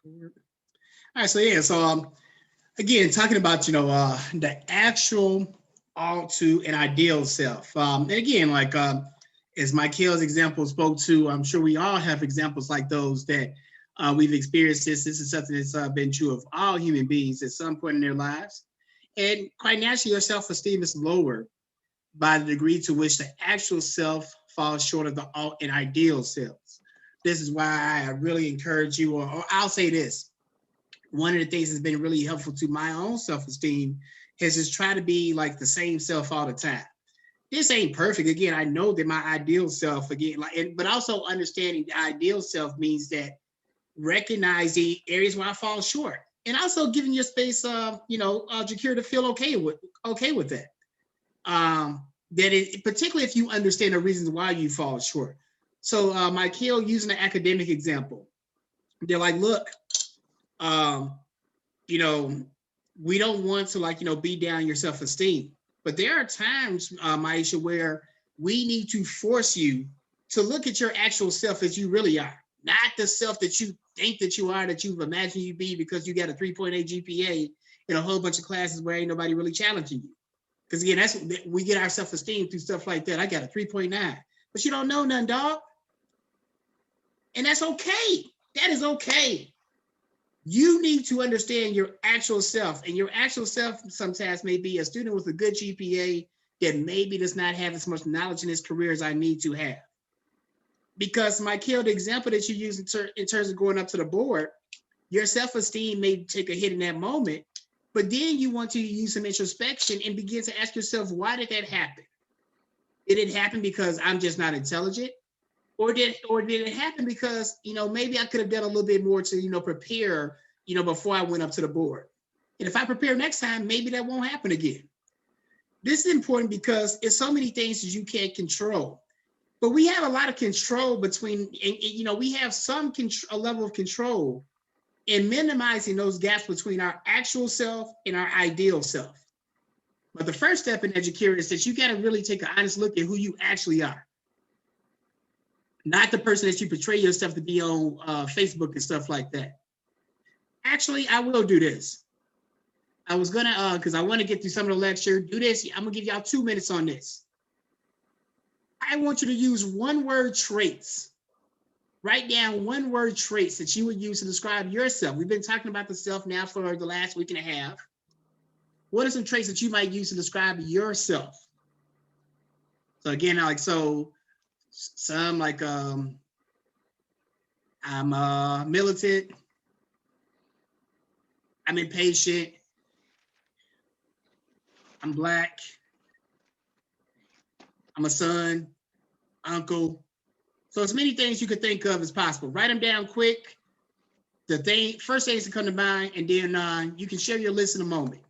All right, so yeah, so again, talking about the actual all to an ideal self, and again, like as Michael's example spoke to, I'm sure we all have examples like those that we've experienced. This is something that's been true of all human beings at some point in their lives, and quite naturally, your self-esteem is lower by the degree to which the actual self falls short of the an ideal self. This is why I really encourage you, or I'll say this: one of the things that's been really helpful to my own self-esteem is just try to be like the same self all the time. This ain't perfect. Again, I know that my ideal self, again, like, but also understanding the ideal self means that recognizing areas where I fall short, and also giving your space, Jakir, to feel okay with that. That it, particularly if you understand the reasons why you fall short. So, Michael, using the academic example, they're like, look, um, you know, we don't want to beat down your self-esteem. But there are times, Maisha, where we need to force you to look at your actual self as you really are, not the self that you think that you are, that you've imagined you be because you got a 3.8 GPA in a whole bunch of classes where ain't nobody really challenging you. Because again, that's we get our self-esteem through stuff like that. I got a 3.9, but you don't know none, dog. And that's okay. That is okay. You need to understand your actual self, and your actual self sometimes may be a student with a good GPA that maybe does not have as much knowledge in his career as I need to have. Because, Michael, the example that you use in terms of going up to the board, your self-esteem may take a hit in that moment, but then you want to use some introspection and begin to ask yourself, why did that happen? Did it happen because I'm just not intelligent? Or did it happen because maybe I could have done a little bit more to prepare before I went up to the board, and if I prepare next time, maybe that won't happen again. This is important because it's so many things that you can't control, but we have a lot of control between, and we have a level of control in minimizing those gaps between our actual self and our ideal self. But the first step in education is that you got to really take an honest look at who you actually are, not the person that you portray yourself to be on Facebook and stuff like that. Actually, I will do this. I was gonna, because I want to get through some of the lecture, do this. I'm gonna give y'all 2 minutes on this. I want you to use one word traits. Write down one word traits that you would use to describe yourself. We've been talking about the self now for the last week and a half. What are some traits that you might use to describe yourself? So again, some like I'm militant, I'm impatient, I'm Black, I'm a son, uncle. So as many things you could think of as possible. Write them down quick. The first things that come to mind, and then you can share your list in a moment.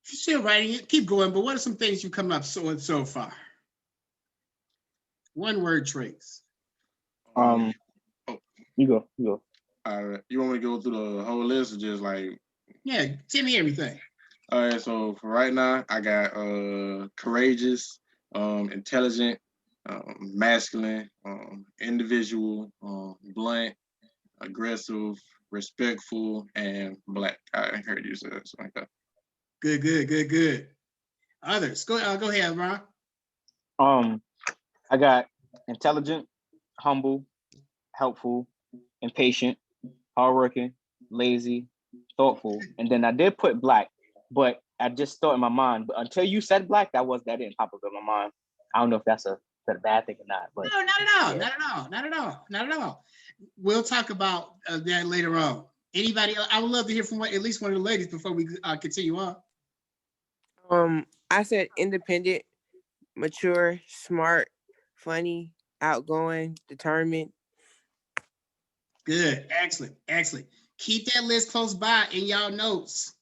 If you're still writing it, keep going. But what are some things you come up so far? One word traits. Um, Oh, you go, you go. all right. You want me to go through the whole list or just like? Yeah, tell me everything. All right. So for right now, I got courageous, intelligent, masculine, individual, blunt, aggressive, respectful, and black. I heard you say something like that. Good. Others. Go ahead, Ron. Um, I got intelligent, humble, helpful, impatient, hardworking, lazy, thoughtful, and then I did put black, but I just thought in my mind. But until you said black, that didn't pop up in my mind. I don't know if that's a bad thing or not, but No, not at all. yeah. Not at all. Not at all. Not at all. We'll talk about that later on. Anybody else? I would love to hear from at least one of the ladies before we continue on. I said independent, mature, smart, funny, outgoing, determined. Good. Excellent. Excellent. Keep that list close by in y'all notes.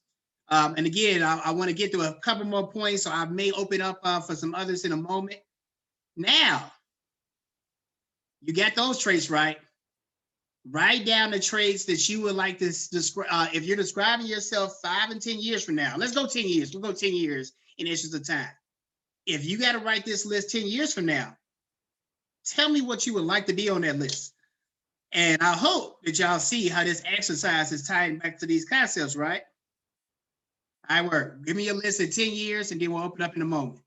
And again, I want to get to a couple more points, so I may open up for some others in a moment. Now, you got those traits right. Write down the traits that you would like to describe. If you're describing yourself 5 and 10 years from now, let's go 10 years. We'll go 10 years in interest of time. If you got to write this list 10 years from now, tell me what you would like to be on that list. And I hope that y'all see how this exercise is tying back to these concepts, right? I work. Give me your list in 10 years, and then we'll open up in a moment.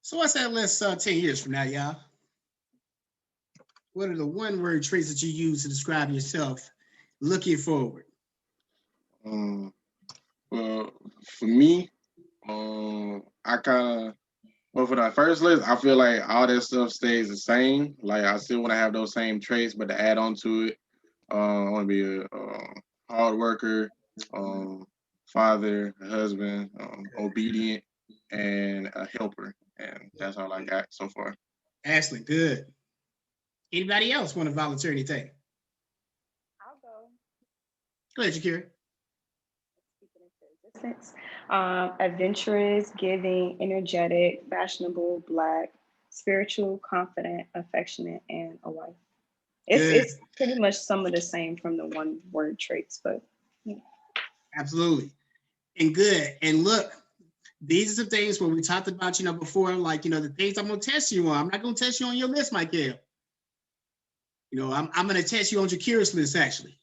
So what's that list 10 years from now, y'all? What are the one-word traits that you use to describe yourself looking forward? Well, for me, for that first list, I feel like all that stuff stays the same. Like I still want to have those same traits, but to add on to it, I want to be a hard worker, father, a husband, obedient, and a helper. And that's all I got so far. Excellent, good. Anybody else want to volunteer anything? I'll go. Go ahead, Shakira. Adventurous, giving, energetic, fashionable, Black, spiritual, confident, affectionate, and a wife. It's pretty much some of the same from the one word traits, but yeah. Absolutely. And good. And look, these are some things where we talked about, before, like, the things I'm going to test you on. I'm not going to test you on your list, Michael. I'm going to test you on Jakira's list, actually.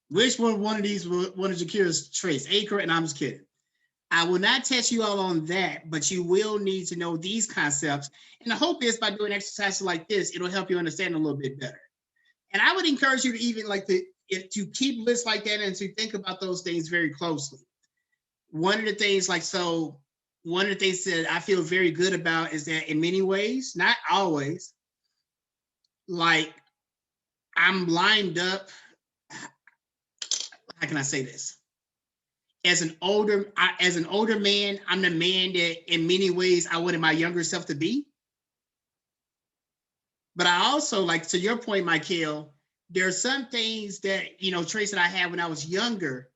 Which one of Jakira's traits? Acre, and I'm just kidding. I will not test you all on that, but you will need to know these concepts. And the hope is by doing exercises like this, it'll help you understand a little bit better. And I would encourage you to even if to keep lists like that and to think about those things very closely. One of the things that I feel very good about is that in many ways, not always, like I'm lined up. How can I say this? As an older man, I'm the man that in many ways I wanted my younger self to be. But I also, like to your point, Michael, there are some things that, traits that I had when I was younger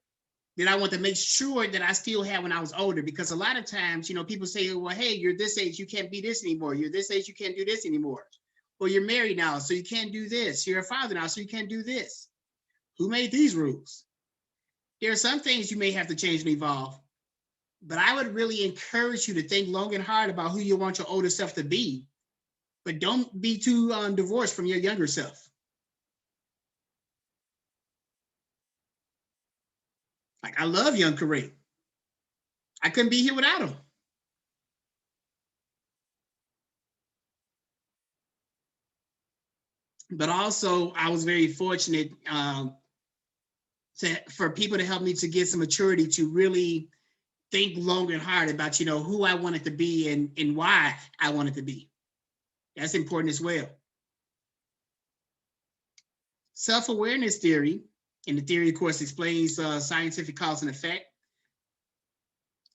that I want to make sure that I still have when I was older. Because a lot of times, people say, well, hey, you're this age, you can't be this anymore. You're this age, you can't do this anymore. Or you're married now, so you can't do this. You're a father now, so you can't do this. Who made these rules? There are some things you may have to change and evolve, but I would really encourage you to think long and hard about who you want your older self to be, but don't be too divorced from your younger self. Like, I love young Kareem. I couldn't be here without him. But also, I was very fortunate for people to help me to get some maturity to really think long and hard about, who I wanted to be and why I wanted to be. That's important as well. Self-awareness theory, and the theory, of course, explains scientific cause and effect,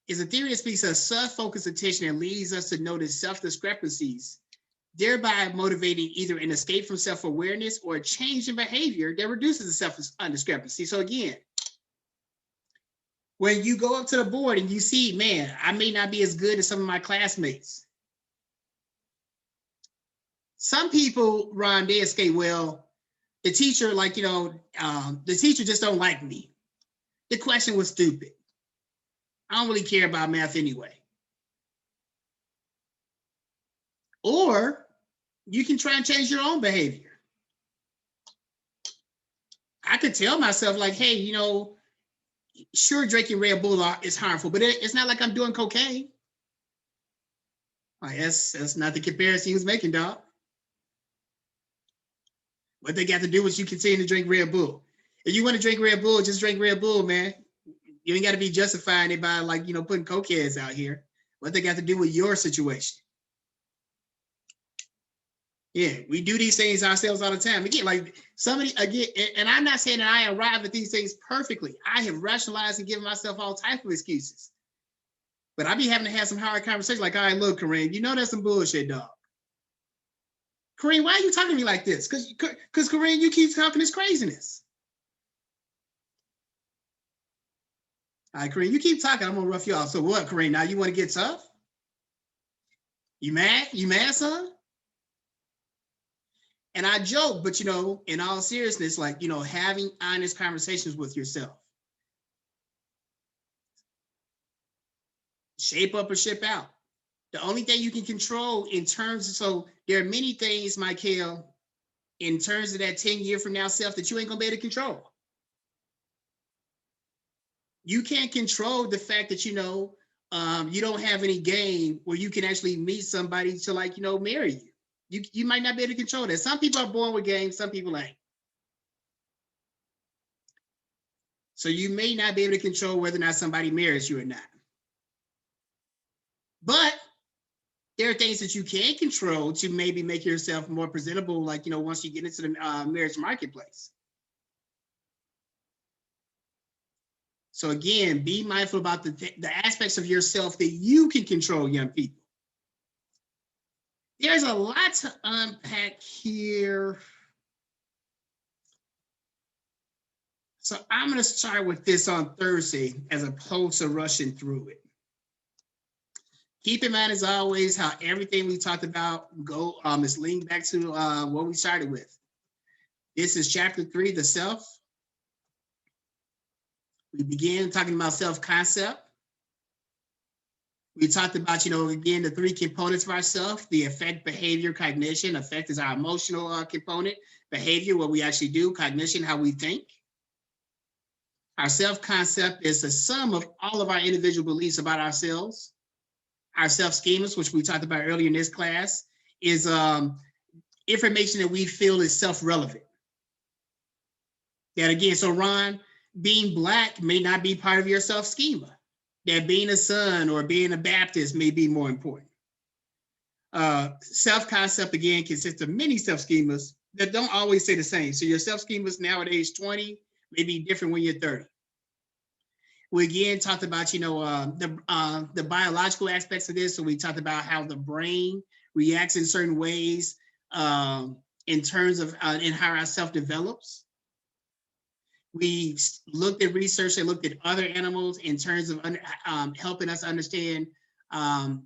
is a theory that speaks of self-focused attention and leads us to notice self-discrepancies, thereby motivating either an escape from self-awareness or a change in behavior that reduces the self-discrepancy. So again, when you go up to the board and you see, man, I may not be as good as some of my classmates. Some people, Ron, they escape, well, the teacher, the teacher just don't like me. The question was stupid. I don't really care about math anyway. Or you can try and change your own behavior. I could tell myself like, hey, sure, drinking Red Bull is harmful, but it's not like I'm doing cocaine. Like, that's not the comparison he was making, dog. What they got to do is you continue to drink Red Bull. If you want to drink Red Bull, just drink Red Bull, man. You ain't got to be justifying it by putting cokeheads out here. What they got to do with your situation. Yeah, we do these things ourselves all the time. Again, and I'm not saying that I arrive at these things perfectly. I have rationalized and given myself all types of excuses. But I be having to have some hard conversations like, all right, look, Kareem, that's some bullshit, dog. Kareem, why are you talking to me like this? Because Kareem, you keep talking this craziness. All right, Kareem, you keep talking, I'm gonna rough you off. So what, Kareem, now you want to get tough? You mad? You mad, son? And I joke, but in all seriousness, having honest conversations with yourself. Shape up or ship out. The only thing you can control so there are many things, Michael, in terms of that 10-year from now self that you ain't gonna be able to control. You can't control the fact that, you don't have any game where you can actually meet somebody to marry you. You might not be able to control that. Some people are born with games, some people ain't. So you may not be able to control whether or not somebody marries you or not. But there are things that you can control to maybe make yourself more presentable, once you get into the marriage marketplace. So again, be mindful about the aspects of yourself that you can control, young people. There's a lot to unpack here. So I'm going to start with this on Thursday as opposed to rushing through it. Keep in mind, as always, how everything we talked about is linked back to what we started with. This is chapter 3, the self. We began talking about self-concept. We talked about, again, the 3 components of ourself: the affect, behavior, cognition. Affect is our emotional component. Behavior, what we actually do. Cognition, how we think. Our self-concept is the sum of all of our individual beliefs about ourselves. Our self-schemas, which we talked about earlier in this class, is information that we feel is self-relevant. That again, so Ron, being Black may not be part of your self-schema. That being a son or being a Baptist may be more important. Self-concept, again, consists of many self-schemas that don't always say the same. So your self-schemas now at age 20 may be different when you're 30. We again talked about, the biological aspects of this. So we talked about how the brain reacts in certain ways in terms of in how our self develops. We looked at research and looked at other animals in terms of helping us understand, our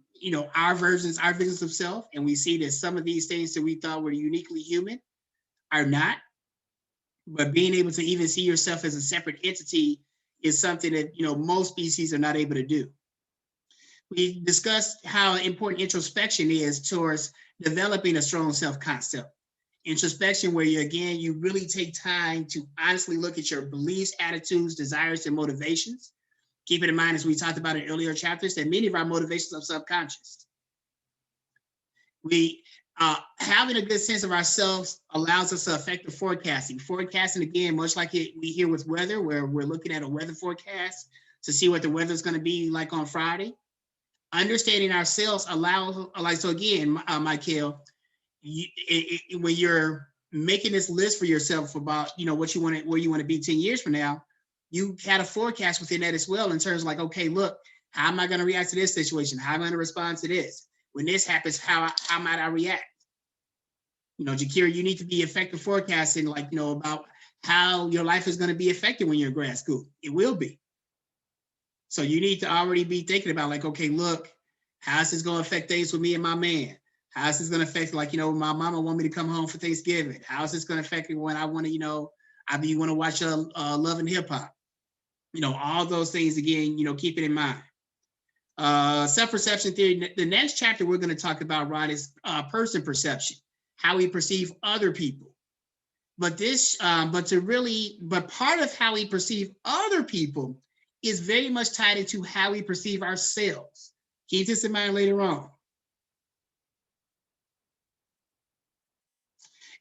visions of self. And we see that some of these things that we thought were uniquely human are not. But being able to even see yourself as a separate entity is something that, most species are not able to do. We discussed how important introspection is towards developing a strong self-concept. Introspection, where you really take time to honestly look at your beliefs, attitudes, desires, and motivations. Keeping in mind, as we talked about in earlier chapters, that many of our motivations are subconscious. Having a good sense of ourselves allows us to effective forecasting. Forecasting, again, much like we hear with weather, where we're looking at a weather forecast to see what the weather is going to be like on Friday. Understanding ourselves allows, so again, Michael, when you're making this list for yourself about, what you want, where you want to be 10 years from now, you had a forecast within that as well, in terms of like, okay, look, how am I going to react to this situation? How am I going to respond to this? When this happens, how might I react? Jakira, you need to be effective forecasting, like, about how your life is going to be affected when you're in grad school. It will be. So you need to already be thinking about, like, okay, look, how's this going to affect things with me and my man? How's this going to affect, like, my mama want me to come home for Thanksgiving? How's this going to affect me when I want to, I want to watch Love and Hip Hop? All those things, again, keep it in mind. Self-perception theory. The next chapter we're going to talk about, Rod, is person perception, how we perceive other people. But part of how we perceive other people is very much tied into how we perceive ourselves. Keep this in mind later on.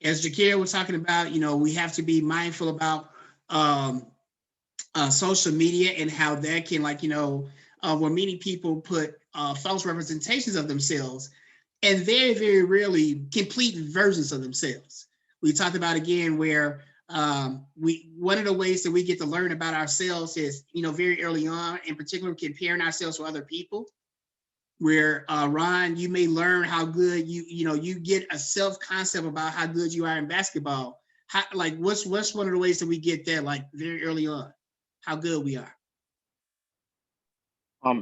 As Jakira was talking about, we have to be mindful about social media and how that can, where many people put false representations of themselves and very, very rarely complete versions of themselves. We talked about, again, where one of the ways that we get to learn about ourselves is, very early on, in particular, comparing ourselves to other people, where Ron, you may learn how good you get a self-concept about how good you are in basketball. What's one of the ways that we get that, like, very early on, how good we are?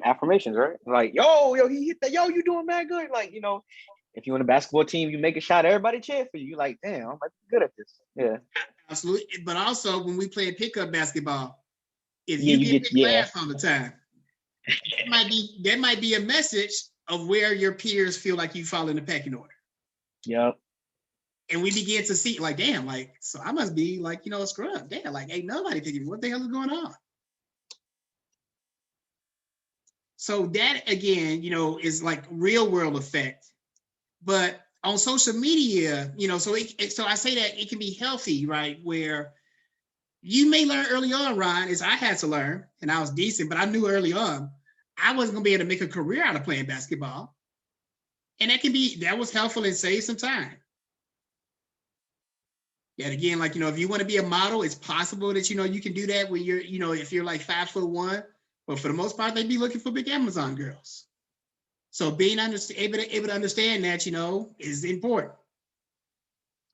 Affirmations, right? Like, yo, he hit that, yo, you doing mad good. Like, if you're in a basketball team, you make a shot, everybody cheer for you. You're like, damn, I'm good at this. Yeah. Absolutely. But also when we play pickup basketball, if you get picked last all the time, that might be a message of where your peers feel like you fall in the pecking order. Yep. And we begin to see, like, damn, like, so I must be, like, a scrub. Damn, like, ain't nobody picking me. What the hell is going on? So that, again, is like real world effect. But on social media, so I say that it can be healthy, right? Where you may learn early on, Ron, as I had to learn, and I was decent, but I knew early on I wasn't gonna be able to make a career out of playing basketball. And that was helpful and saved some time. And again, like, if you want to be a model, it's possible that, you can do that when you're, if you're like 5'1", but for the most part, they'd be looking for big Amazon girls. So being able to understand that, is important.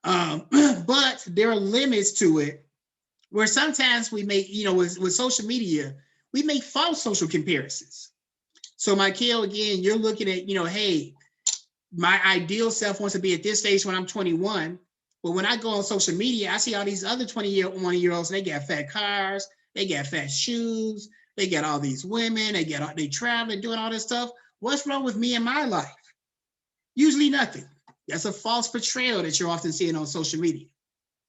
But there are limits to it, where sometimes we make, with social media, we make false social comparisons. So Michael, again, you're looking at, hey, my ideal self wants to be at this stage when I'm 21. But when I go on social media, I see all these other 21-year-olds, and they got fat cars, they got fat shoes, they got all these women, they traveling, doing all this stuff. What's wrong with me and my life? Usually nothing. That's a false portrayal that you're often seeing on social media.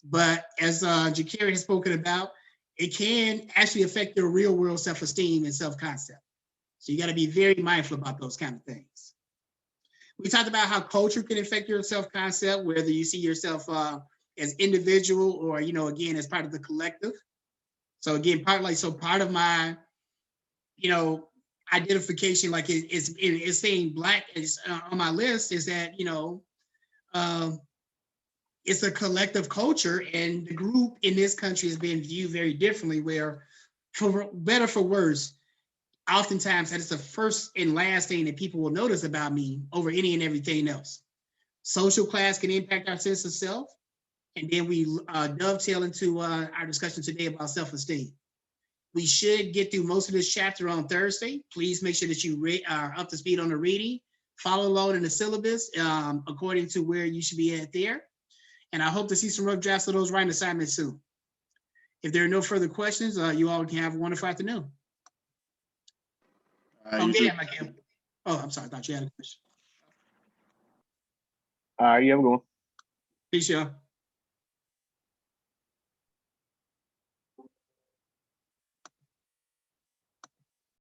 But as Jakira has spoken about, it can actually affect your real world self-esteem and self-concept. So you got to be very mindful about those kind of things. We talked about how culture can affect your self-concept, whether you see yourself as individual or, again, as part of the collective. So again, part of my, identification, like it's saying Black is on my list, is that, it's a collective culture, and the group in this country is being viewed very differently, where, for better for worse, oftentimes that is the first and last thing that people will notice about me over any and everything else. Social class can impact our sense of self. And then we dovetail into our discussion today about self-esteem. We should get through most of this chapter on Thursday. Please make sure that you are up to speed on the reading. Follow along in the syllabus according to where you should be at there. And I hope to see some rough drafts of those writing assignments soon. If there are no further questions, you all can have a wonderful afternoon. You Okay, too. yeah, Michael. Oh, I'm sorry. I thought you had a question. All right, you have a good one. Peace, y'all.